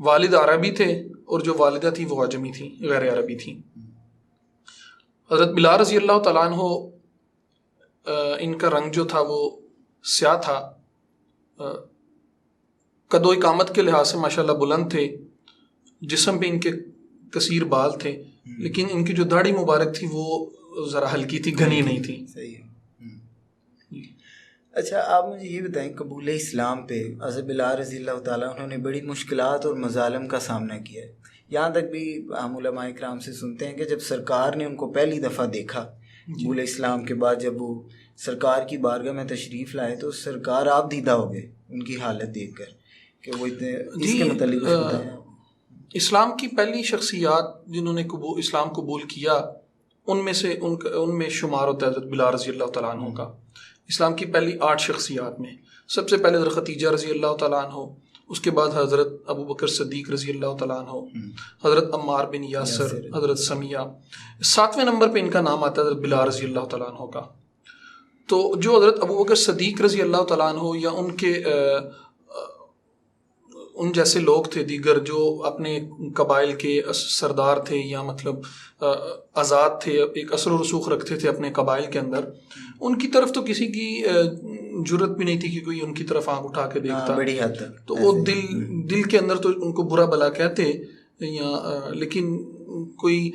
والد عربی تھے اور جو والدہ تھی وہ عجمی تھی، غیر عربی تھی۔ حضرت بلال رضی اللہ تعالیٰ عنہ ان کا رنگ جو تھا وہ سیاہ تھا، قد و قامت کے لحاظ سے ماشاءاللہ بلند تھے، جسم پہ ان کے کثیر بال تھے، لیکن ان کی جو داڑھی مبارک تھی وہ ذرا ہلکی تھی، گھنی نہیں تھی۔ صحیح ہے۔ اچھا آپ مجھے یہ بتائیں، قبول اسلام پہ حضرت بلال رضی اللہ تعالیٰ انہوں نے بڑی مشکلات اور مظالم کا سامنا کیا ہے، یہاں تک بھی ہم علماء کرام سے سنتے ہیں کہ جب سرکار نے ان کو پہلی دفعہ دیکھا قبول اسلام کے بعد، جب وہ سرکار کی بارگاہ میں تشریف لائے تو سرکار آپ دیدہ ہو گئے ان کی حالت دیکھ کر کہ وہ اتنے، اس کے متعلق کچھ بتائیں۔ اسلام کی پہلی شخصیات جنہوں نے اسلام قبول کیا ان میں شمار ہوتا ہے حضرت بلال رضی اللہ تعالیٰ عنہ کا۔ اسلام کی پہلی 8 شخصیات میں سب سے پہلے حضرت خدیجہ رضی اللہ تعالیٰ عنہ، اس کے بعد حضرت ابو بکر صدیق رضی اللہ تعالیٰ عنہ، حضرت عمار بن یاسر، حضرت سمیہ، 7ویں نمبر پہ ان کا نام آتا ہے حضرت بلال رضی اللہ تعالیٰ عنہ کا۔ تو جو حضرت ابو بکر صدیق رضی اللہ تعالیٰ عنہ یا ان جیسے لوگ تھے دیگر جو اپنے قبائل کے سردار تھے یا مطلب آزاد تھے، ایک اثر و رسوخ رکھتے تھے اپنے قبائل کے اندر، ان کی طرف تو کسی کی جرت بھی نہیں تھی کہ کوئی ان کی طرف آنکھ اٹھا کے دیکھتا، بڑی حد تک تو وہ دل کے اندر تو ان کو برا بلا کہتے یا، لیکن کوئی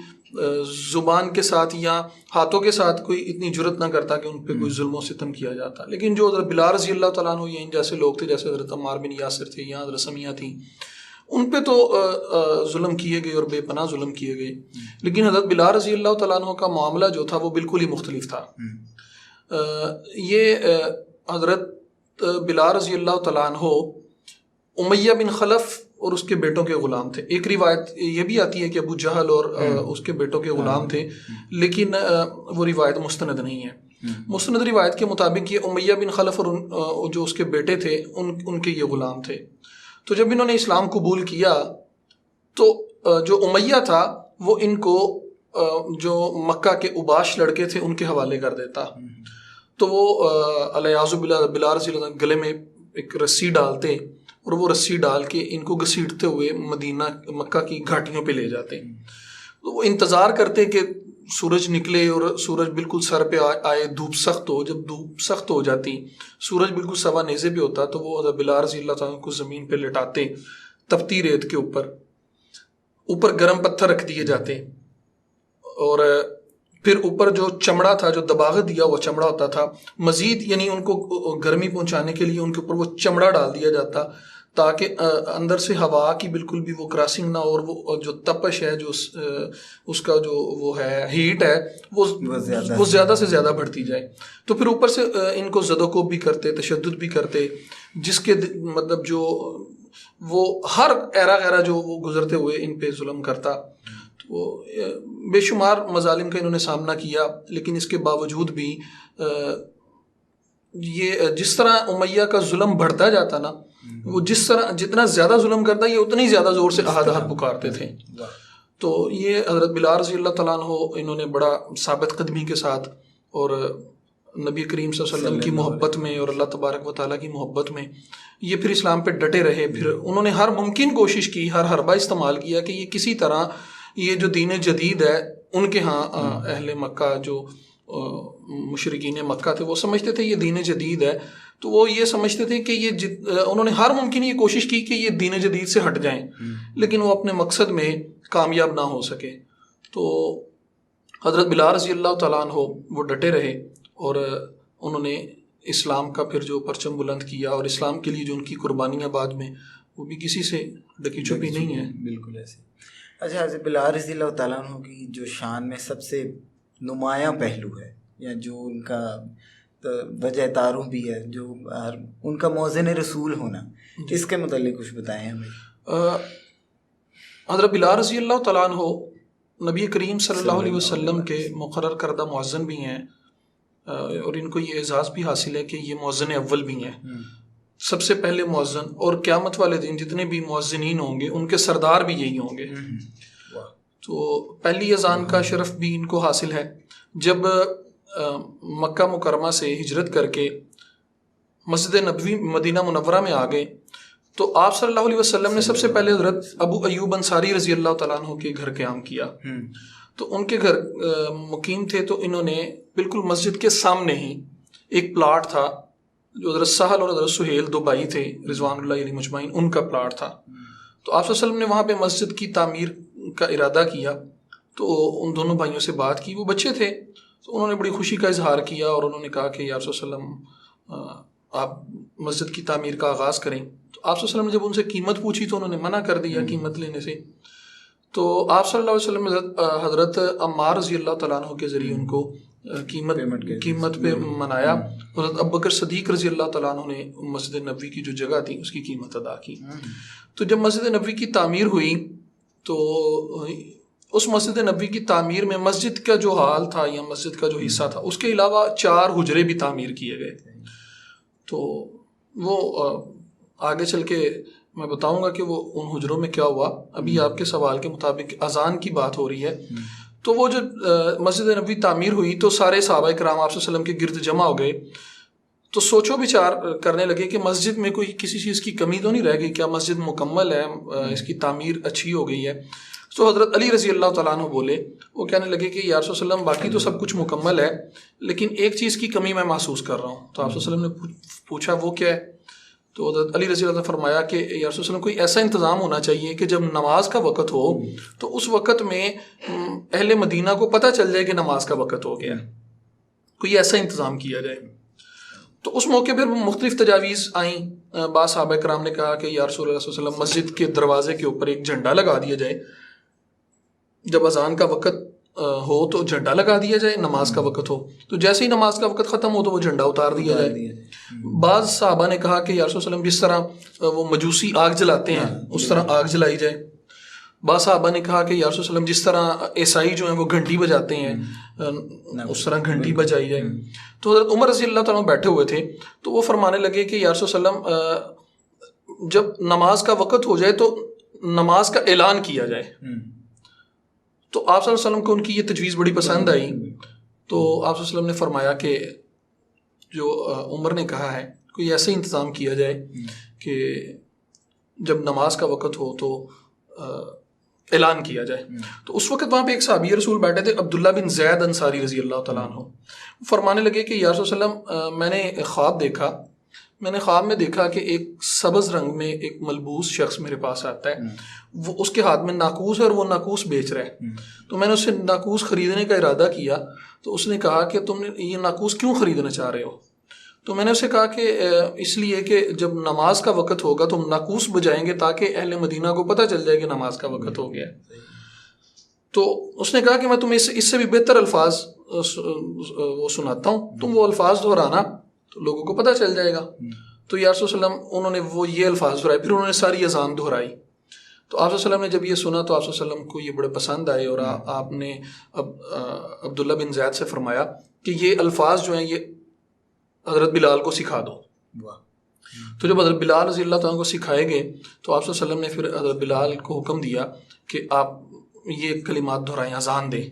زبان کے ساتھ یا ہاتھوں کے ساتھ کوئی اتنی جرت نہ کرتا کہ ان پہ کوئی ظلم و ستم کیا جاتا۔ لیکن جو حضرت بلال رضی اللہ تعالیٰ عنہ یا ان جیسے لوگ تھے، جیسے حضرت عمار بن یاسر تھے یا حضرت سمیہ تھی، ان پہ تو ظلم کیے گئے اور بے پناہ ظلم کیے گئے، لیکن حضرت بلال رضی اللہ تعالیٰ عنہ کا معاملہ جو تھا وہ بالکل ہی مختلف تھا۔ یہ حضرت بلال رضی اللہ تعالیٰ عنہ امیہ بن خلف اور اس کے بیٹوں کے غلام تھے۔ ایک روایت یہ بھی آتی ہے کہ ابو جہل اور اس کے بیٹوں کے غلام تھے، لیکن وہ روایت مستند نہیں ہے۔ مستند روایت کے مطابق یہ امیہ بن خلف اور جو اس کے بیٹے تھے ان کے یہ غلام تھے۔ تو جب انہوں نے اسلام قبول کیا تو جو امیہ تھا وہ ان کو جو مکہ کے اوباش لڑکے تھے ان کے حوالے کر دیتا، تو وہ الیاذ باللہ بلال رضی اللہ عنہ گلے میں ایک رسی ڈالتے اور وہ رسی ڈال کے ان کو گھسیٹتے ہوئے مکہ کی گھاٹیوں پہ لے جاتے۔ تو وہ انتظار کرتے کہ سورج نکلے اور سورج بالکل سر پہ آئے، دھوپ سخت ہو۔ جب دھوپ سخت ہو جاتی، سورج بالکل سوا نیزے پہ ہوتا، تو وہ حضرت بلال رضی اللہ تعالیٰ کو زمین پہ لٹاتے، تپتی ریت کے اوپر گرم پتھر رکھ دیے جاتے، اور پھر اوپر جو چمڑا تھا، جو دباغت دیا ہوا چمڑا ہوتا تھا، مزید یعنی ان کو گرمی پہنچانے کے لیے ان کے اوپر وہ چمڑا ڈال دیا جاتا تاکہ اندر سے ہوا کی بالکل بھی وہ کراسنگ نہ، اور وہ جو تپش ہے، جو اس کا جو وہ ہے ہیٹ ہے، وہ زیادہ سے زیادہ بڑھتی جائے۔ تو پھر اوپر سے ان کو زد و کوب بھی کرتے، تشدد بھی کرتے، جس کے مطلب جو وہ ہر ایرا غیرہ جو وہ گزرتے ہوئے ان پہ ظلم کرتا۔ تو بے شمار مظالم کا انہوں نے سامنا کیا، لیکن اس کے باوجود بھی یہ جس طرح امیہ کا ظلم بڑھتا جاتا نا، وہ جتنا زیادہ ظلم کرتا یہ اتنی زیادہ زور سے احد احد پکارتے تھے۔ تو یہ حضرت بلال رضی اللہ تعالیٰ عنہ انہوں نے بڑا ثابت قدمی کے ساتھ اور نبی کریم صلی اللہ علیہ وسلم کی محبت میں اور اللہ تبارک و تعالیٰ کی محبت میں یہ پھر اسلام پہ ڈٹے رہے۔ پھر انہوں نے ہر ممکن کوشش کی، ہر حربہ استعمال کیا کہ یہ کسی طرح یہ جو دین جدید ہے، ان کے ہاں اہل مکہ جو مشرکین مکہ تھے وہ سمجھتے تھے یہ دین جدید ہے، تو وہ یہ سمجھتے تھے کہ انہوں نے ہر ممکن یہ کوشش کی کہ یہ دین جدید سے ہٹ جائیں، لیکن وہ اپنے مقصد میں کامیاب نہ ہو سکے۔ تو حضرت بلال رضی اللہ تعالیٰ عنہ وہ ڈٹے رہے اور انہوں نے اسلام کا پھر جو پرچم بلند کیا، اور اسلام کے لیے جو ان کی قربانیاں بعد میں وہ بھی کسی سے ڈکی چھپی نہیں ہے۔ بالکل ایسے۔ اچھا، حضرت بلال رضی اللہ تعالیٰ عنہ کی جو شان میں سب سے نمایاں پہلو ہے، یا جو ان کا وجہ تعارف بھی ہے، جو ان کا موزن رسول ہونا، اس کے متعلق کچھ بتائیں ہمیں۔ حضرت بلال رضی اللہ تعالیٰ عنہ نبی کریم صلی اللہ علیہ وسلم کے مقرر کردہ مؤذن بھی ہیں، اور ان کو یہ اعزاز بھی حاصل ہے کہ یہ مؤذن اول بھی ہیں، سب سے پہلے مؤذن، اور قیامت والے دن جتنے بھی مؤذنین ہوں گے ان کے سردار بھی یہی ہوں گے۔ تو پہلی اذان کا شرف بھی ان کو حاصل ہے۔ جب مکہ مکرمہ سے ہجرت کر کے مسجد نبوی مدینہ منورہ میں آ گئے تو آپ صلی اللہ علیہ وسلم نے سب سے پہلے حضرت ابو ایوب انصاری رضی اللہ تعالیٰ عنہ کے گھر قیام کیا. تو ان کے گھر مقیم تھے. تو انہوں نے بالکل مسجد کے سامنے ہی ایک پلاٹ تھا جو حضرت سہل اور حضرت سہیل دو بھائی تھے رضوان اللہ علیہ مجمعین، ان کا پلاٹ تھا. تو آپ صلی اللہ علیہ وسلم نے وہاں پہ مسجد کی تعمیر کا ارادہ کیا. تو ان دونوں بھائیوں سے بات کی، وہ بچے تھے، تو انہوں نے بڑی خوشی کا اظہار کیا اور انہوں نے کہا کہ یا رسول اللہ علیہ وسلم آپ مسجد کی تعمیر کا آغاز کریں. تو آپ صلی اللہ علیہ وسلم نے جب ان سے قیمت پوچھی تو انہوں نے منع کر دیا قیمت لینے سے. تو آپ صلی اللہ علیہ وسلم نے حضرت عمار رضی اللہ تعالیٰ عنہ کے ذریعے ان کو قیمت پہ منایا. حضرت ابوبکر صدیق رضی اللہ تعالیٰ عنہ نے مسجد نبوی کی جو جگہ تھی اس کی قیمت ادا کی. تو جب مسجد نبوی کی تعمیر ہوئی تو اس مسجد نبوی کی تعمیر میں مسجد کا جو حال تھا یا مسجد کا جو حصہ تھا اس کے علاوہ 4 حجرے بھی تعمیر کیے گئے. تو وہ آگے چل کے میں بتاؤں گا کہ وہ ان حجروں میں کیا ہوا. ابھی آپ کے سوال کے مطابق اذان کی بات ہو رہی ہے. تو وہ جو مسجد نبوی تعمیر ہوئی تو سارے صحابہ کرام آپ صلی اللہ علیہ وسلم کے گرد جمع ہو گئے. تو سوچو بچار کرنے لگے کہ مسجد میں کوئی کسی چیز کی کمی تو نہیں رہ گئی، کیا مسجد مکمل ہے، اس کی تعمیر اچھی ہو گئی ہے. تو حضرت علی رضی اللہ تعالیٰ عنہ بولے، وہ کہنے لگے کہ یا رسول اللہ باقی تو سب کچھ مکمل ہے لیکن ایک چیز کی کمی میں محسوس کر رہا ہوں. تو آپ صلی اللہ علیہ وسلم نے پوچھا وہ کیا ہے. تو حضرت علی رضی اللہ عنہ فرمایا کہ یا رسول اللہ کوئی ایسا انتظام ہونا چاہیے کہ جب نماز کا وقت ہو تو اس وقت میں اہل مدینہ کو پتہ چل جائے کہ نماز کا وقت ہو گیا، کوئی ایسا انتظام کیا جائے. تو اس موقع پر مختلف تجاویز آئیں. بعض صحابہ کرام نے کہا کہ یا رسول اللہ صلی اللہ علیہ وسلم مسجد کے دروازے کے اوپر ایک جھنڈا لگا دیا جائے، جب اذان کا وقت ہو تو جھنڈا لگا دیا جائے، نماز کا وقت ہو تو جیسے ہی نماز کا وقت ختم ہو تو وہ جھنڈا اتار دیا جائے. بعض صحابہ نے کہا کہ یا رسول اللہ جس طرح وہ مجوسی آگ جلاتے ہیں اس طرح آگ جلائی جائے. بعض صحابہ نے کہا کہ یا رسول اللہ جس طرح عیسائی جو ہیں وہ گھنٹی بجاتے ہیں اس طرح گھنٹی بجائی جائے. تو حضرت عمر رضی اللہ تعالیٰ بیٹھے ہوئے تھے تو وہ فرمانے لگے کہ یا رسول اللہ جب نماز کا وقت ہو جائے تو نماز کا اعلان کیا جائے. تو آپ صلی اللہ علیہ وسلم کو ان کی یہ تجویز بڑی پسند آئی. تو آپ صلی اللہ علیہ وسلم نے فرمایا کہ جو عمر نے کہا ہے کوئی ایسا انتظام کیا جائے کہ جب نماز کا وقت ہو تو اعلان کیا جائے. تو اس وقت وہاں پہ ایک صحابی رسول بیٹھے تھے عبداللہ بن زید انصاری رضی اللہ تعالیٰ عنہ. فرمانے لگے کہ یا رسول اللہ میں نے خواب دیکھا، میں نے خواب میں دیکھا کہ ایک سبز رنگ میں ایک ملبوس شخص میرے پاس آتا ہے، وہ اس کے ہاتھ میں ناقوس ہے اور وہ ناقوس بیچ رہا ہے. تو میں نے اس سے ناقوس خریدنے کا ارادہ کیا. تو اس نے کہا کہ تم نے یہ ناقوس کیوں خریدنا چاہ رہے ہو؟ تو میں نے اسے کہا کہ اس لیے کہ جب نماز کا وقت ہوگا تو ہم ناقوس بجائیں گے تاکہ اہل مدینہ کو پتہ چل جائے کہ نماز کا وقت ہو گیا. تو اس نے کہا کہ میں تمہیں اس سے بھی بہتر الفاظ وہ سناتا ہوں، تم وہ الفاظ دہرانا تو لوگوں کو پتہ چل جائے گا. تو یا رسول اللہ انہوں نے وہ یہ الفاظ دہرائے، پھر انہوں نے ساری اذان دہرائی. تو آپ صلی اللہ علیہ وسلم نے جب یہ سنا تو آپ صلی اللہ علیہ وسلم کو یہ بڑے پسند آئے اور آپ نے عبداللہ بن زید سے فرمایا کہ یہ الفاظ جو ہیں یہ حضرت بلال کو سکھا دو. تو جب حضرت بلال رضی اللہ تعالیٰ کو سکھائے گئے تو آپ صلی اللہ علیہ وسلم نے پھر حضرت بلال کو حکم دیا کہ آپ یہ کلمات دہرائیں، اذان دیں.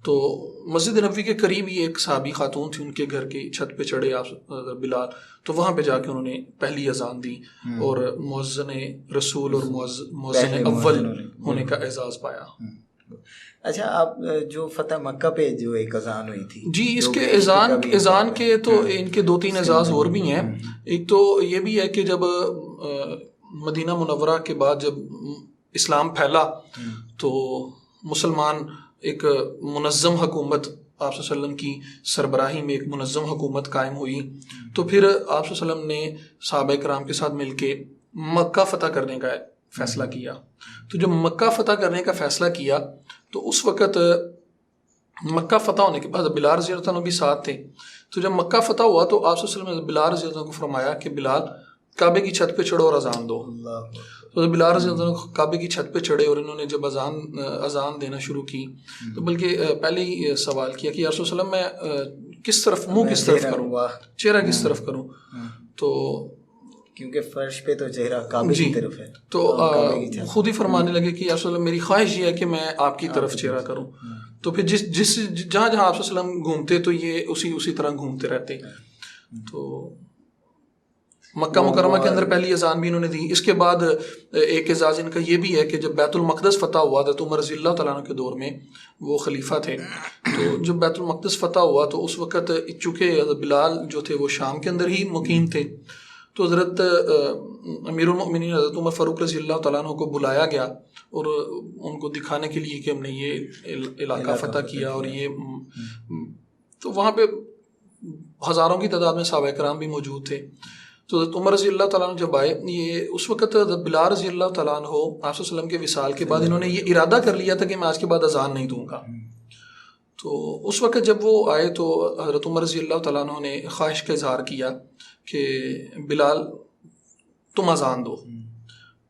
تو مسجد نبوی کے قریب ہی ایک صحابی خاتون تھی، ان کے گھر کی چھت پہ چڑھے آپ بلال، تو وہاں پہ جا کے انہوں نے پہلی اذان دی اور مؤذن رسول اور مؤذن اول ہونے کا اعزاز پایا. اچھا، آپ جو فتح مکہ پہ جو ایک اذان ہوئی تھی، جی اس کے اذان کے تو ان کے 2-3 اعزاز اور بھی ہیں. ایک تو یہ بھی ہے کہ جب مدینہ منورہ کے بعد جب اسلام پھیلا تو مسلمان ایک منظم حکومت آپ صلی اللہ علیہ وسلم کی سربراہی میں ایک منظم حکومت قائم ہوئی. تو پھر آپ صلی اللہ علیہ وسلم نے صحابہ کرام کے ساتھ مل کے مکہ فتح کرنے کا فیصلہ کیا. تو جب مکہ فتح کرنے کا فیصلہ کیا تو اس وقت مکہ فتح ہونے کے بعد بلال رضی اللہ عنہ بھی ساتھ تھے. تو جب مکہ فتح ہوا تو آپ صلی اللہ علیہ وسلم نے بلال رضی اللہ عنہ کو فرمایا کہ بلال کعبے کی چھت پہ چڑھو اور اذان دو. تو بلال رضی اللہ عنہ کعبے کی چھت پہ چڑھے اور انہوں نے جب اذان دینا شروع کی تو بلکہ پہلے ہی سوال کیا کہ یا رسول اللہ میں کس طرف منہ کس طرف کروں، چہرہ کس طرف کروں. تو کیونکہ فرش پہ تو چہرہ کعبے کی طرف ہے. تو خود ہی فرمانے لگے کہ یا رسول اللہ میری خواہش یہ ہے کہ میں آپ کی طرف چہرہ کروں. تو پھر جہاں جہاں آپ صلی اللہ علیہ وسلم گھومتے تو یہ اسی طرح گھومتے رہتے. تو مکہ مکرمہ کے اندر پہلی اذان بھی انہوں نے دی. اس کے بعد ایک اعزاز ان کا یہ بھی ہے کہ جب بیت المقدس فتح ہوا حضرت عمر رضی اللہ تعالیٰ عنہ کے دور میں وہ خلیفہ تھے, تو جب بیت المقدس فتح ہوا تو اس وقت چونکہ حضرت بلال جو تھے وہ شام کے اندر ہی مقیم تھے, تو حضرت امیر المؤمنین حضرت عمر فاروق رضی اللہ تعالیٰ عنہ کو بلایا گیا اور ان کو دکھانے کے لیے کہ ہم نے یہ علاقہ فتح کیا اور یہ, تو وہاں پہ ہزاروں کی تعداد میں صحابہ کرام بھی موجود تھے. تو حضرت عمر رضی اللہ تعالیٰ عنہ جب آئے, یہ اس وقت حضرت بلال رضی اللہ تعالیٰ عنہ آپ صلی اللہ علیہ وسلم کے وصال کے بعد انہوں نے یہ ارادہ کر لیا تھا کہ میں آج کے بعد اذان نہیں دوں گا. تو اس وقت جب وہ آئے تو حضرت عمر رضی اللہ تعالیٰ عنہ نے خواہش کا اظہار کیا کہ بلال تم اذان دو.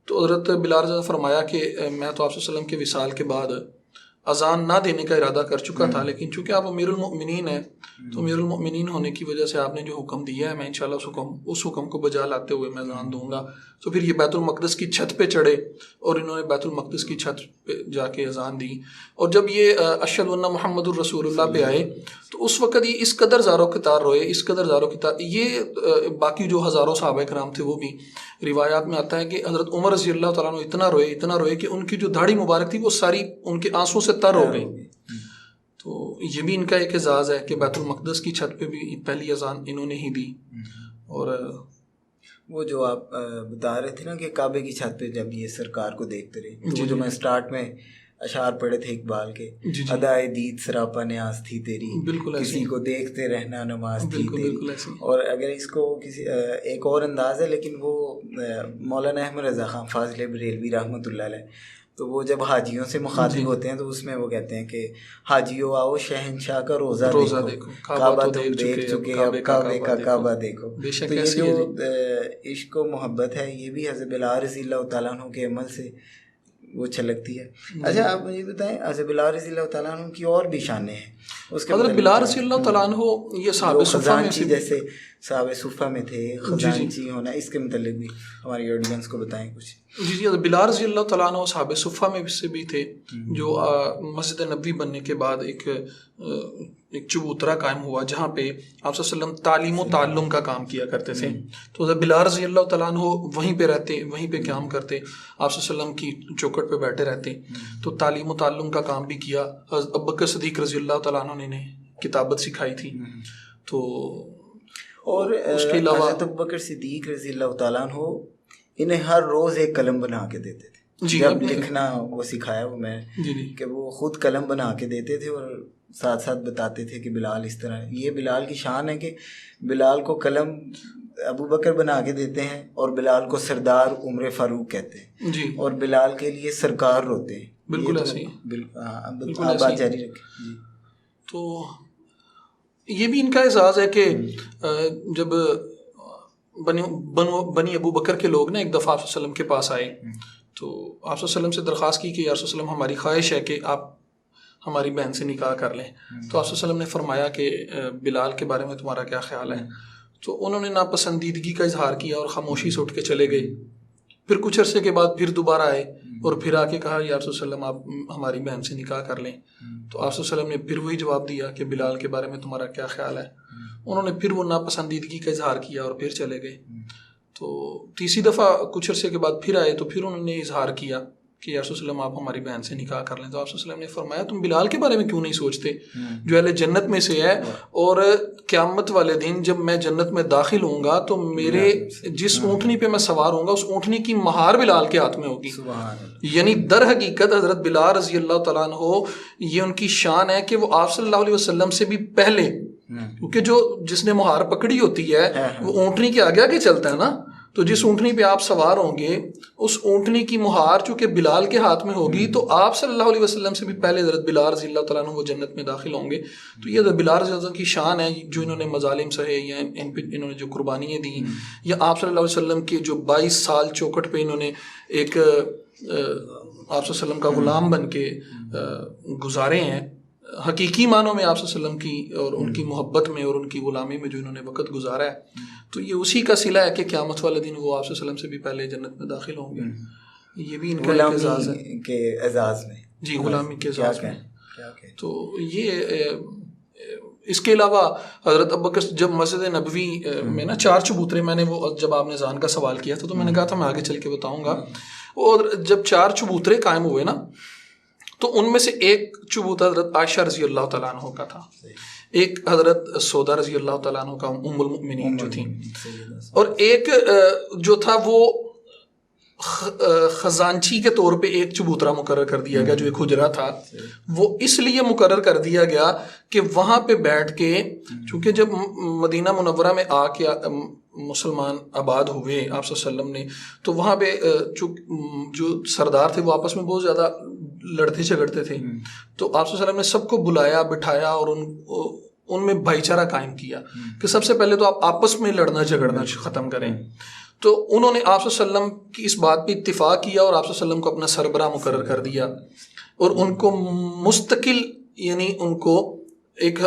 تو حضرت بلال رضی اللہ فرمایا کہ میں تو آپ صلی اللہ علیہ وسلم کے وصال کے بعد اذان نہ دینے کا ارادہ کر چکا تھا, لیکن چونکہ آپ امیر المؤمنین ہیں تو امیر المؤمنین ہونے کی وجہ سے آپ نے جو حکم دیا ہے میں انشاءاللہ اس حکم کو بجا لاتے ہوئے میں اذان دوں گا. تو پھر یہ بیت المقدس کی چھت پہ چڑھے اور انہوں نے بیت المقدس کی چھت پہ جا کے اذان دی. اور جب یہ اشہد ان محمد الرسول اللہ پہ آئے تو اس وقت یہ اس قدر زارو کتار روئے, اس قدر زارو کتار, یہ باقی جو ہزاروں صحابہ کرام تھے وہ بھی روایات میں آتا ہے کہ حضرت عمر رضی اللہ تعالیٰ عنہ اتنا روئے کہ ان کی جو داڑھی مبارک تھی وہ ساری ان کے آنسوں سے تر ہو گئی. تو یہ بھی ان کا ایک اعزاز ہے کہ بیت المقدس کی چھت پہ بھی پہلی اذان انہوں نے ہی دی. اور وہ جو آپ بتا رہے تھے نا کہ کعبے کی چھت پہ جب یہ سرکار کو دیکھتے رہے, تو جو میں سٹارٹ میں اشعار پڑھے تھے اقبال کے, ادائے دید سراپا نیاز تھی تیری, کسی کو دیکھتے رہنا نماز تھی تیری. اور اگر اس کو کسی ایک اور انداز ہے, لیکن وہ مولانا احمد رضا خان فاضل بریلوی رحمۃ اللہ علیہ, تو وہ جب حاجیوں سے مخاطب ہوتے ہیں تو اس میں وہ کہتے ہیں کہ حاجیوں آؤ شہنشاہ کا روزہ دیکھو, کعبہ تم دیکھ چکے اب کعبے کا کعبہ دیکھو. تو یہ جو عشق و محبت ہے یہ بھی حضرت بلال رضی اللہ تعالیٰ عنہ کے عمل سے وہ چھلکتی ہے. اچھا آپ مجھے بتائیں, حضرت بلال رضی اللہ تعالیٰ عنہ کی اور بھی شانیں ہیں اس کے حضرت بلال رضی اللہ تعالیٰ عنہ یہ صحابہ صفہ میں سے, جیسے صحابہ صفہ میں تھے, خزانچی ہونا, اس کے متعلق بھی ہماری آڈینس کو بتائیں کچھ. جی حضرت بلال رضی اللہ تعالیٰ عنہ صحابہ صفہ میں سے بھی تھے جو مسجد نبوی بننے کے بعد ایک چبوترا قائم ہوا جہاں پہ آپ صلی اللہ علیہ وسلم تعلیم و تعلم کا کام کیا کرتے تھے. تو حضرت بلال رضی اللہ تعالیٰ عنہ وہیں پہ رہتے, وہیں پہ قیام کرتے, آپ صلی اللہ علیہ وسلم کی چوکٹ پہ بیٹھے رہتے. تو تعلیم و تعلم کا کام بھی کیا. ابوبکر صدیق رضی اللہ تعالیٰ عنہ نے کتابت سکھائی تھی. تو اور اس کے علاوہ حضرت ابوبکر صدیق رضی اللہ تعالیٰ عنہ انہیں ہر روز ایک قلم بنا کے دیتے تھے. جب لکھنا وہ سکھایا وہ میں کہ وہ خود قلم بنا کے دیتے تھے اور ساتھ ساتھ بتاتے تھے کہ بلال اس طرح. یہ بلال کی شان ہے کہ بلال کو قلم ابوبکر بنا کے دیتے ہیں اور بلال کو سردار عمر فاروق کہتے ہیں, اور بلال کے لیے سرکار روتے ہیں. بالکل ایسے آپ بات جاری رکھیں. تو یہ بھی ان کا اعزاز ہے کہ جب بنی ابو بکر کے لوگ نا ایک دفعہ آپ صلی اللہ علیہ وسلم کے پاس آئے تو آپ صلی اللہ علیہ وسلم سے درخواست کی کہ یا رسول اللہ علیہ وسلم ہماری خواہش ہے کہ آپ ہماری بہن سے نکاح کر لیں. تو آپ صلی اللہ علیہ وسلم نے فرمایا کہ بلال کے بارے میں تمہارا کیا خیال ہے. تو انہوں نے ناپسندیدگی کا اظہار کیا اور خاموشی سے اٹھ کے چلے گئے. پھر کچھ عرصے کے بعد پھر دوبارہ آئے اور پھر آ کے کہا یا رسول اللہ علیہ وسلم آپ ہماری بہن سے نکاح کر لیں. تو آپ صلی اللہ علیہ وسلم نے پھر وہی جواب دیا کہ بلال کے بارے میں تمہارا کیا خیال ہے. انہوں نے پھر وہ ناپسندیدگی کا اظہار کیا اور پھر چلے گئے. تو تیسری دفعہ کچھ عرصے کے بعد پھر آئے تو پھر انہوں نے اظہار کیا کہ یا رسول اللہ وسلم آپ ہماری بہن سے نکاح کر لیں. تو آپ صلی اللہ علیہ وسلم نے فرمایا تم بلال کے بارے میں کیوں نہیں سوچتے جو اہل جنت میں سے ہے, اور قیامت والے دن جب میں جنت میں داخل ہوں گا تو میرے جس اونٹنی پہ میں سوار ہوں گا اس اونٹنی کی مہار بلال کے ہاتھ میں ہوگی. یعنی در حقیقت حضرت بلال رضی اللہ تعالیٰ عنہ یہ ان کی شان ہے کہ وہ آپ صلی اللہ علیہ وسلم سے بھی پہلے, کیونکہ جو جس نے مہار پکڑی ہوتی ہے وہ اونٹنی کے آگے آگے چلتا ہے نا, تو جس اونٹنی پہ آپ سوار ہوں گے اس اونٹنی کی مہار چونکہ بلال کے ہاتھ میں ہوگی تو آپ صلی اللہ علیہ وسلم سے بھی پہلے حضرت بلال رضی اللہ تعالیٰ عنہ وہ جنت میں داخل ہوں گے. تو یہ حضرت بلال رضی اللہ عنہ کی شان ہے جو انہوں نے مظالم سہے یا انہوں نے جو قربانیاں دیں, یا آپ صلی اللہ علیہ وسلم کے جو 22 سال چوکٹ پہ انہوں نے ایک آپ صلی اللہ علیہ وسلم کا غلام بن کے گزارے ہیں. حقیقی معنوں میں آپ صلی اللہ علیہ وسلم کی اور ان کی محبت میں اور ان کی غلامی میں جو انہوں نے وقت گزارا ہے, تو یہ اسی کا صلہ ہے کہ قیامت والے دن وہ آپ صلی اللہ علیہ وسلم سے بھی پہلے جنت میں داخل ہوں گے. یہ بھی ان کا ایک اعزاز ہے کہ اعزاز میں, جی غلامی کے اعزاز میں. تو یہ اس کے علاوہ حضرت ابوبکر جب مسجد نبوی میں نا 4 چبوترے، میں نے وہ جب آپ نے اذان کا سوال کیا تھا تو میں نے کہا تھا میں آگے چل کے بتاؤں گا، اور جب 4 چبوترے قائم ہوئے نا تو ان میں سے ایک چبوترا حضرت عائشہ رضی اللہ تعالیٰ عنہ کا تھا، ایک حضرت سودا رضی اللہ تعالیٰ عنہ کا ام المؤمنین جو تھیں، اور ایک جو تھا وہ خزانچی کے طور پہ ایک چبوترا مقرر کر دیا گیا، جو ایک حجرہ تھا وہ اس لیے مقرر کر دیا گیا کہ وہاں پہ بیٹھ کے، چونکہ جب مدینہ منورہ میں آ کے مسلمان آباد ہوئے آپ صلی اللہ علیہ وسلم نے، تو وہاں پہ جو سردار تھے وہ آپس میں بہت زیادہ لڑتے جھگڑتے تھے، تو آپ صلی اللہ علیہ وسلم نے سب کو بلایا بٹھایا اور ان میں بھائی چارہ قائم کیا کہ سب سے پہلے تو آپ آپس میں لڑنا جھگڑنا ختم کریں. تو انہوں نے آپ صلی اللہ علیہ وسلم کی اس بات پہ اتفاق کیا اور آپ صلی اللہ علیہ وسلم کو اپنا سربراہ مقرر کر دیا، اور ان کو مستقل، یعنی ان کو ایک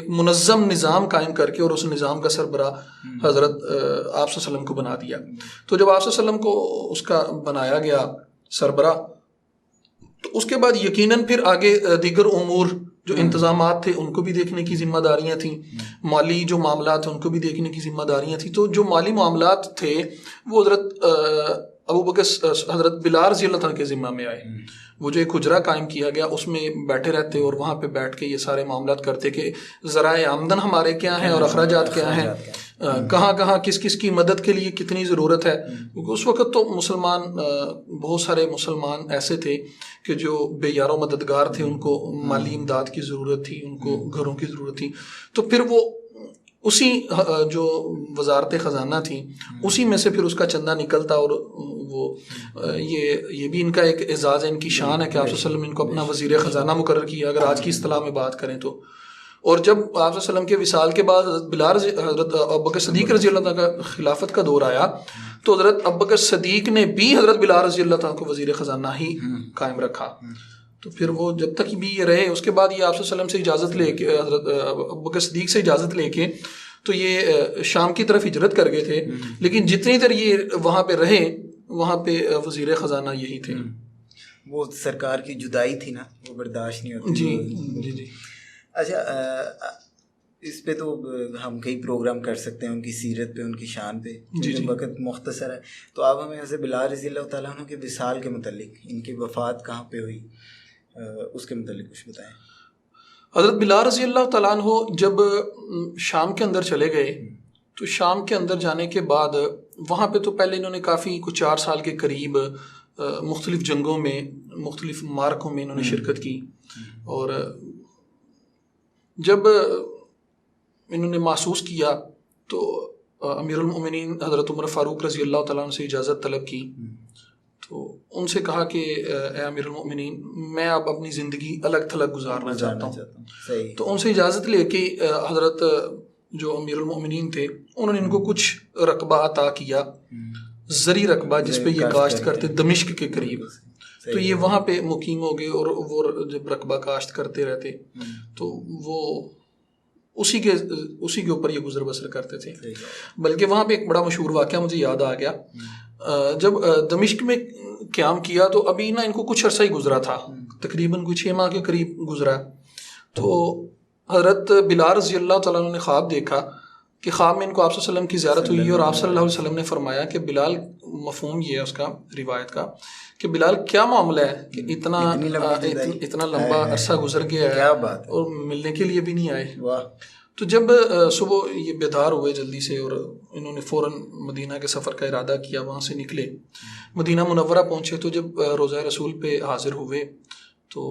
منظم نظام قائم کر کے اور اس نظام کا سربراہ حضرت آپ صلی اللہ علیہ وسلم کو بنا دیا. تو جب آپ صلی اللہ علیہ وسلم کو اس کا بنایا گیا سربراہ، تو اس کے بعد یقیناً پھر آگے دیگر امور جو انتظامات تھے ان کو بھی دیکھنے کی ذمہ داریاں تھیں، مالی جو معاملات ہیں ان کو بھی دیکھنے کی ذمہ داریاں تھیں. تو جو مالی معاملات تھے وہ حضرت ابوبکر حضرت بلال رضی اللہ عنہ کے ذمہ میں آئے. وہ جو ایک حجرہ قائم کیا گیا اس میں بیٹھے رہتے اور وہاں پہ بیٹھ کے یہ سارے معاملات کرتے کہ ذرائع آمدن ہمارے کیا ہیں اور اخراجات کیا ہیں، کہاں کہاں کس کس کی مدد کے لیے کتنی ضرورت ہے. کیونکہ اس وقت تو مسلمان بہت سارے مسلمان ایسے تھے کہ جو بے یار و مددگار تھے، ان کو مالی امداد کی ضرورت تھی، ان کو گھروں کی ضرورت تھی. تو پھر وہ اسی جو وزارت خزانہ تھی اسی میں سے پھر اس کا چندہ نکلتا، اور وہ یہ بھی ان کا ایک اعزاز ہے، ان کی شان ہے کہ آپ صلی اللہ علیہ وسلم ان کو اپنا وزیر خزانہ مقرر کیا اگر آج کی اصطلاح میں بات کریں تو. اور جب آپ صلی اللہ علیہ وسلم کے وصال کے بعد حضرت ابوبکر صدیق رضی اللہ عنہ کا خلافت کا دور آیا تو حضرت ابوبکر صدیق نے بھی حضرت بلال رضی اللہ عنہ کو وزیر خزانہ ہی قائم رکھا. تو پھر وہ جب تک بھی یہ رہے، اس کے بعد یہ آپ صلی اللہ علیہ وسلم سے اجازت لے کے، حضرت ابوبکر صدیق سے اجازت لے کے تو یہ شام کی طرف ہجرت کر گئے تھے، لیکن جتنی دیر یہ وہاں پہ رہے وہاں پہ وزیر خزانہ یہی تھے. وہ سرکار کی جدائی تھی نا، وہ برداشت نہیں ہوتی. جی جی جی. اچھا، اس پہ تو ہم کئی پروگرام کر سکتے ہیں ان کی سیرت پہ، ان کی شان پہ، وقت مختصر ہے. تو آپ ہمیں حضرت بلال رضی اللہ تعالیٰ عنہ کے وصال کے متعلق، ان کی وفات کہاں پہ ہوئی، اس کے متعلق کچھ بتائیں. حضرت بلال رضی اللہ تعالیٰ عنہ جب شام کے اندر چلے گئے تو شام کے اندر جانے کے بعد وہاں پہ تو پہلے انہوں نے کافی کچھ 4 سال کے قریب مختلف جنگوں میں، مختلف معرکوں میں انہوں نے شرکت کی. اور جب انہوں نے محسوس کیا تو امیر المؤمنین حضرت عمر فاروق رضی اللہ تعالیٰ عنہ سے اجازت طلب کی. تو ان سے کہا کہ اے امیر المؤمنین، میں اب اپنی زندگی الگ تھلگ گزارنا چاہتا ہوں. تو ان سے اجازت لے کے حضرت جو امیر المؤمنین تھے انہوں نے ان کو کچھ رقبہ عطا کیا، زرعی رقبہ جس پہ یہ کاشت کرتے دمشق کے قریب. تو یہ وہاں پہ مقیم ہو گئے اور وہ جب رقبہ کاشت کرتے رہتے تو وہ اسی کے اوپر یہ گزر بسر کرتے تھے. بلکہ وہاں پہ ایک بڑا مشہور واقعہ مجھے یاد آ گیا. جب دمشق میں قیام کیا تو ابھی نا ان کو کچھ عرصہ ہی گزرا تھا، تقریباً کچھ 6 ماہ کے قریب گزرا. تو حضرت بلال رضی اللہ تعالیٰ عنہ نے خواب دیکھا کہ خواب میں ان کو آپ صلی اللہ علیہ وسلم کی زیارت ہوئی اور آپ صلی اللہ علیہ وسلم نے فرمایا کہ بلال، مفہوم یہ ہے اس کا روایت کا کہ بلال کیا معاملہ ہے کہ اتنا لمبا عرصہ گزر گیا ہے اور ملنے کے لیے بھی نہیں آئے. تو جب صبح یہ بیدار ہوئے جلدی سے اور انہوں نے فوراً مدینہ کے سفر کا ارادہ کیا، وہاں سے نکلے، مدینہ منورہ پہنچے. تو جب روضہ رسول پہ حاضر ہوئے تو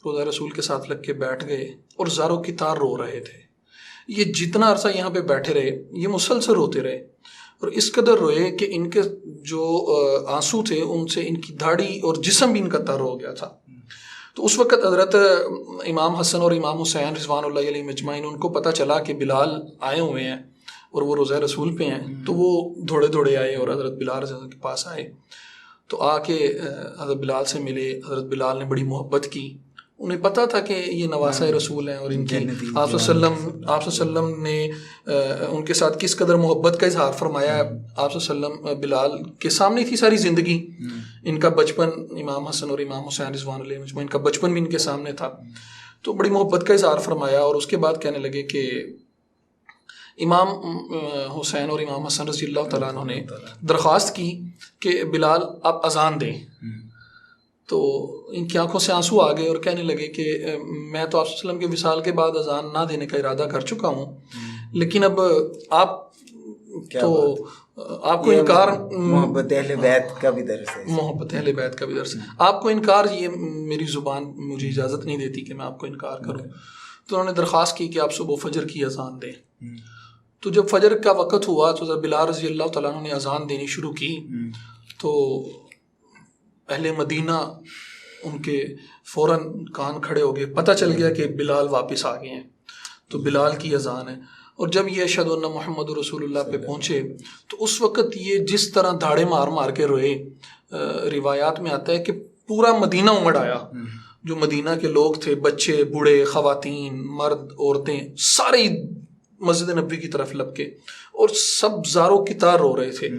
روضہ رسول کے ساتھ لگ کے بیٹھ گئے اور زاروں کی تار رو رہے تھے. یہ جتنا عرصہ یہاں پہ بیٹھے رہے یہ مسلسل روتے رہے اور اس قدر روئے کہ ان کے جو آنسو تھے ان سے ان کی داڑھی اور جسم بھی ان کا تر ہو گیا تھا. تو اس وقت حضرت امام حسن اور امام حسین رضوان اللہ علیہ مجمعین ان کو پتہ چلا کہ بلال آئے ہوئے ہیں اور وہ روضہ رسول پہ ہیں. تو وہ دوڑے آئے اور حضرت بلال رضی اللہ کے پاس آئے. تو آ کے حضرت بلال سے ملے. حضرت بلال نے بڑی محبت کی، انہیں پتہ تھا کہ یہ نواسہ رسول ہیں اور ان کی آپ صلی اللہ علیہ وسلم نے ان کے ساتھ کس قدر محبت کا اظہار فرمایا ہے. آپ صلی اللہ علیہ وسلم بلال کے سامنے تھی ساری زندگی، ان کا بچپن، امام حسن اور امام حسین رضوان علیہ مجمعین کا بچپن بھی ان کے سامنے تھا. تو بڑی محبت کا اظہار فرمایا، اور اس کے بعد کہنے لگے کہ امام حسین اور امام حسن رضی اللہ تعالیٰ عنہ نے درخواست کی کہ بلال آپ اذان دیں. تو ان کی آنکھوں سے آنسو آ گئے اور کہنے لگے کہ میں تو آپ صلی اللہ علیہ وسلم کے وصال کے بعد اذان نہ دینے کا ارادہ کر چکا ہوں، لیکن اب آپ تو آپ کو انکار، محبت اہل بیت کا بھی درس ہے، محبت اہل بیت کا بھی درس ہے، آپ کو انکار، یہ میری زبان مجھے اجازت نہیں دیتی کہ میں آپ کو انکار کروں. تو انہوں نے درخواست کی کہ آپ صبح فجر کی اذان دیں. تو جب فجر کا وقت ہوا تو بلال رضی اللہ تعالیٰ عنہ نے اذان دینی شروع کی. تو اہل مدینہ ان کے فوراً کان کھڑے ہو گئے، پتہ چل گیا کہ بلال واپس آ گئے ہیں. تو بلال کی اذان ہے، اور جب یہ اشہد ان محمد رسول اللہ پہ پہنچے تو اس وقت یہ جس طرح دھاڑے مار مار کے روئے، روایات میں آتا ہے کہ پورا مدینہ امڑ آیا. جو مدینہ کے لوگ تھے، بچے، بوڑھے، خواتین، مرد، عورتیں، سارے مسجد نبوی کی طرف لپکے اور سب زاروں کی طرح رو رہے تھے.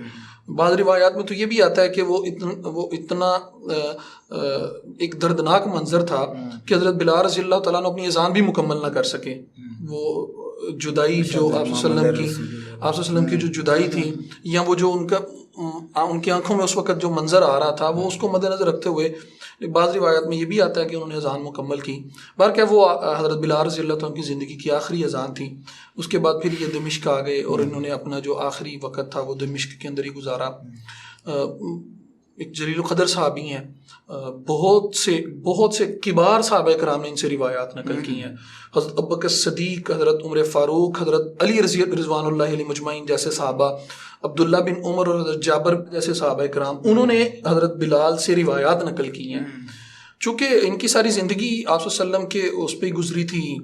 بعض روایات میں تو یہ بھی آتا ہے کہ وہ اتنا ایک دردناک منظر تھا کہ حضرت بلال رضی اللہ تعالیٰ عنہ اپنی اذان بھی مکمل نہ کر سکے. وہ جدائی جو آپ صلی اللہ علیہ وسلم کی جو جدائی تھی، یا وہ جو ان کی آنکھوں میں اس وقت جو منظر آ رہا تھا، وہ اس کو مد نظر رکھتے ہوئے بعض روایات میں یہ بھی آتا ہے کہ انہوں نے اذان مکمل کی. بہرکیف وہ حضرت بلال رضی اللہ تعالیٰ کی زندگی کی آخری اذان تھی. اس کے بعد پھر یہ دمشق آ گئے اور انہوں نے اپنا جو آخری وقت تھا وہ دمشق کے اندر ہی گزارا. ایک جلیل القدر صحابی ہیں، بہت سے کبار صحابہ کرام نے ان سے روایات نقل کی ہیں. حضرت ابوبکر صدیق، حضرت عمر فاروق، حضرت علی رضوان اللہ علیہ مجمعین جیسے صحابہ، عبداللہ بن عمر اور حضرت جابر جیسے صحابہ کرام، انہوں نے حضرت بلال سے روایات نقل کی ہیں. چونکہ ان کی ساری زندگی آپ صلی اللہ علیہ وسلم کے اس پہ گزری تھی،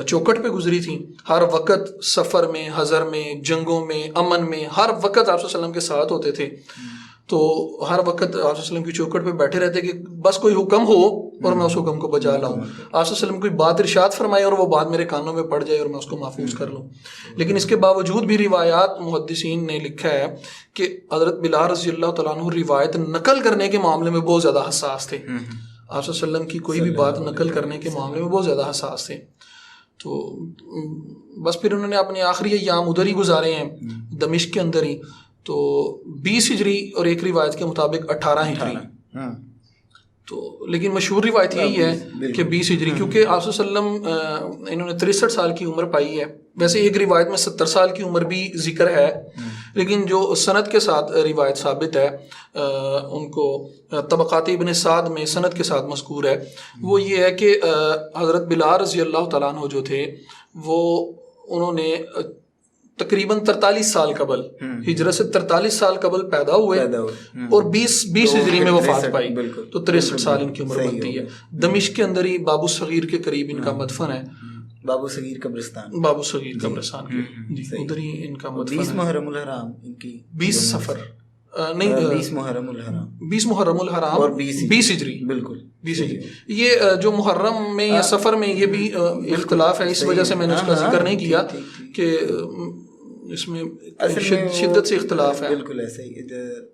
چوکٹ پہ گزری تھی. ہر وقت سفر میں، حضر میں، جنگوں میں، امن میں، ہر وقت آپ صلی اللہ علیہ وسلم کے ساتھ ہوتے تھے. تو ہر وقت آپ صلی اللہ علیہ وسلم کی چوکٹ پہ بیٹھے رہتے کہ بس کوئی حکم ہو اور میں اس حکم کو بجا لاؤں. آپ صلی اللہ علیہ وسلم کوئی بات ارشاد فرمائے اور وہ بات میرے کانوں میں پڑ جائے اور میں اس کو محفوظ کر لوں. لیکن اس کے باوجود بھی روایات محدثین نے لکھا ہے کہ حضرت بلال رضی اللہ تعالیٰ عنہ روایت نقل کرنے کے معاملے میں بہت زیادہ حساس تھے. آپ صلی اللہ علیہ وسلم کی کوئی بھی بات نقل کرنے کے معاملے میں بہت زیادہ حساس تھے. تو بس پھر انہوں نے اپنے آخری ایام ادھر ہی گزارے ہیں، دمشق کے اندر ہی. تو 20 ہجری اور ایک روایت کے مطابق 18 ہجری. تو لیکن مشہور روایت یہی ہے کہ 20 ہجری، کیونکہ آپ صلی اللہ علیہ وسلم انہوں نے 63 سال کی عمر پائی ہے. ویسے ایک روایت میں 70 سال کی عمر بھی ذکر ہے، لیکن جو سند کے ساتھ روایت ثابت ہے، ان کو طبقات ابن سعد میں سند کے ساتھ مذکور ہے، وہ یہ ہے کہ حضرت بلال رضی اللہ تعالیٰ عنہ جو تھے وہ انہوں نے تقریباً 43 سال قبل، ہجرت سے 43 سال قبل پیدا ہوئے اور 20 ہجری میں وفات پائی. تو 63 سال ان کی عمر بنتی ہے. دمشق کے اندر ہی بابو صغیر کے قریب ان کا مدفن ہے، بابو صغیر قبرستان، بابو صغیر قبرستان کے ادھر ہی ان کا مدفن ہے. 20 محرم الحرام ان کی 20 سفر نہیں 20 محرم الحرام 20 محرم الحرام اور 20 ہجری، بالکل 20 ہجری. یہ جو محرم میں یا سفر میں یہ بھی اختلاف ہے، اس وجہ سے میں نے اس کا ذکر نہیں کیا کہ اس میں شدت سے اختلاف ہے. بالکل ایسے ہی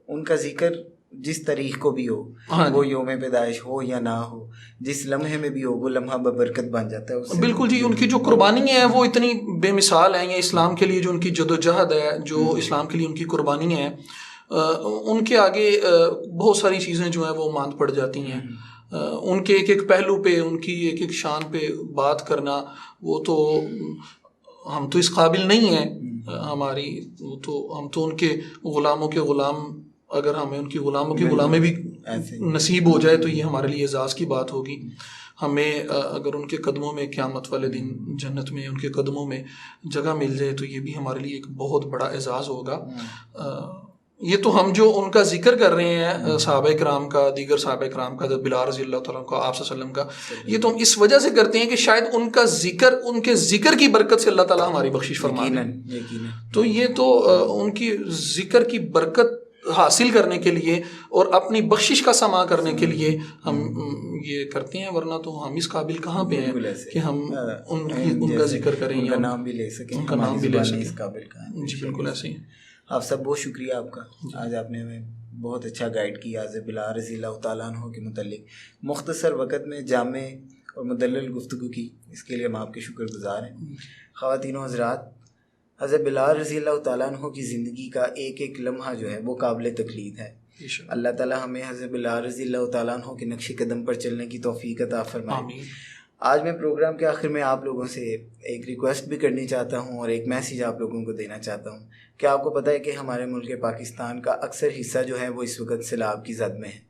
ان کا ذکر جس تاریخ کو بھی ہو، وہ یوم پیدائش ہو یا نہ ہو، جس لمحے میں بھی ہو، وہ لمحہ ببرکت بن جاتا ہے. بالکل جی. ان کی جو قربانی ہے وہ اتنی بے مثال ہیں، یا اسلام کے لیے جو ان کی جدوجہد ہے، جو اسلام کے لیے ان کی قربانی ہے، ان کے آگے بہت ساری چیزیں جو ہیں وہ ماند پڑ جاتی ہیں. ان کے ایک ایک پہلو پہ، ان کی ایک ایک شان پہ بات کرنا، وہ تو ہم تو اس قابل نہیں ہیں. ہم تو ان کے غلاموں کے غلام، اگر ہمیں ان کی غلاموں کی غلامی بھی نصیب ہو جائے تو یہ ہمارے لیے اعزاز کی بات ہوگی. ہمیں اگر ان کے قدموں میں قیامت والے دن جنت میں ان کے قدموں میں جگہ مل جائے تو یہ بھی ہمارے لیے ایک بہت بڑا اعزاز ہوگا. یہ تو ہم جو ان کا ذکر کر رہے ہیں صحابہ کرام کا، دیگر صحابہ کرام کا، بلال رضی اللہ تعالیٰ کا، آپ صلی اللہ علیہ وسلم کا، یہ تو ہم اس وجہ سے کرتے ہیں کہ شاید ان کا ذکر، ان کے ذکر کی برکت سے اللہ تعالیٰ ہماری بخشش فرمائے. تو یہ تو ان کی ذکر کی برکت حاصل کرنے کے لیے اور اپنی بخشش کا سما کرنے کے لیے ہم یہ کرتے ہیں، ورنہ تو ہم اس قابل کہاں پہ ہیں کہ ہم ان کا ذکر کریں، ان کا نام بھی لے سکیں، ان کا نام بھی لے سکیں. اس قابل کہاں ہیں. جی بالکل ایسے ہی. آپ سب بہت شکریہ آپ کا. آج آپ نے ہمیں بہت اچھا گائیڈ کیا حضرت بلال رضی اللہ تعالیٰ عنہ کے متعلق. مختصر وقت میں جامع اور مدلل گفتگو کی، اس کے لیے ہم آپ کے شکر گزار ہیں۔ خواتین و حضرات، حضرت بلال رضی اللہ تعالیٰ عنہ کی زندگی کا ایک ایک لمحہ جو ہے وہ قابل تقلید ہے۔ اللہ تعالیٰ ہمیں حضرت بلال رضی اللہ تعالیٰ عنہ کے نقش قدم پر چلنے کی توفیق عطا فرمائے۔ آمین۔ آج میں پروگرام کے آخر میں آپ لوگوں سے ایک ریکویسٹ بھی کرنی چاہتا ہوں اور ایک میسیج آپ لوگوں کو دینا چاہتا ہوں کہ آپ کو پتہ ہے کہ ہمارے ملک پاکستان کا اکثر حصہ جو ہے وہ اس وقت سیلاب کی زد میں ہے،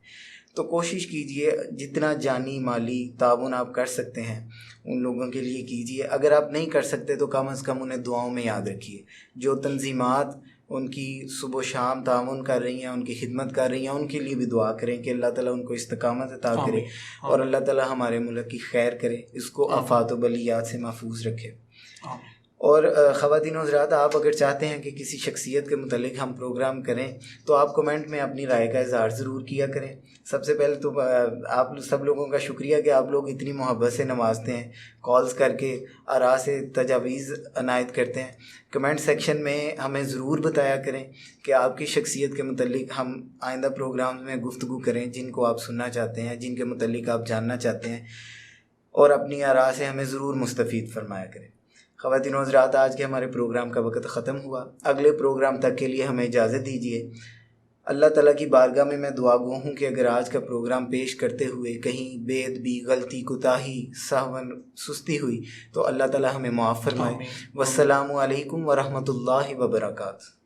تو کوشش کیجئے جتنا جانی مالی تعاون آپ کر سکتے ہیں ان لوگوں کے لیے کیجئے۔ اگر آپ نہیں کر سکتے تو کم از کم انہیں دعاؤں میں یاد رکھیے۔ جو تنظیمات ان کی صبح و شام تعاون کر رہی ہیں، ان کی خدمت کر رہی ہیں، ان کے لیے بھی دعا کریں کہ اللہ تعالیٰ ان کو استقامت عطا کرے اور اللہ تعالیٰ ہمارے ملک کی خیر کرے، اس کو آفات و بلیات سے محفوظ رکھے۔ اور خواتین و حضرات، آپ اگر چاہتے ہیں کہ کسی شخصیت کے متعلق ہم پروگرام کریں تو آپ کمنٹ میں اپنی رائے کا اظہار ضرور کیا کریں۔ سب سے پہلے تو آپ سب لوگوں کا شکریہ کہ آپ لوگ اتنی محبت سے نوازتے ہیں، کالز کر کے آراء سے تجاویز عنایت کرتے ہیں۔ کمنٹ سیکشن میں ہمیں ضرور بتایا کریں کہ آپ کی شخصیت کے متعلق ہم آئندہ پروگرام میں گفتگو کریں جن کو آپ سننا چاہتے ہیں، جن کے متعلق آپ جاننا چاہتے ہیں، اور اپنی آراء سے ہمیں ضرور مستفید فرمایا کریں۔ خواتین و حضرات، آج کے ہمارے پروگرام کا وقت ختم ہوا۔ اگلے پروگرام تک کے لیے ہمیں اجازت دیجیے۔ اللہ تعالیٰ کی بارگاہ میں گو ہوں کہ اگر آج کا پروگرام پیش کرتے ہوئے کہیں بے ادبی، غلطی، کوتاہی، سہون، سستی ہوئی تو اللہ تعالیٰ ہمیں معاف فرمائے۔ والسلام علیکم ورحمۃ اللہ وبرکاتہ۔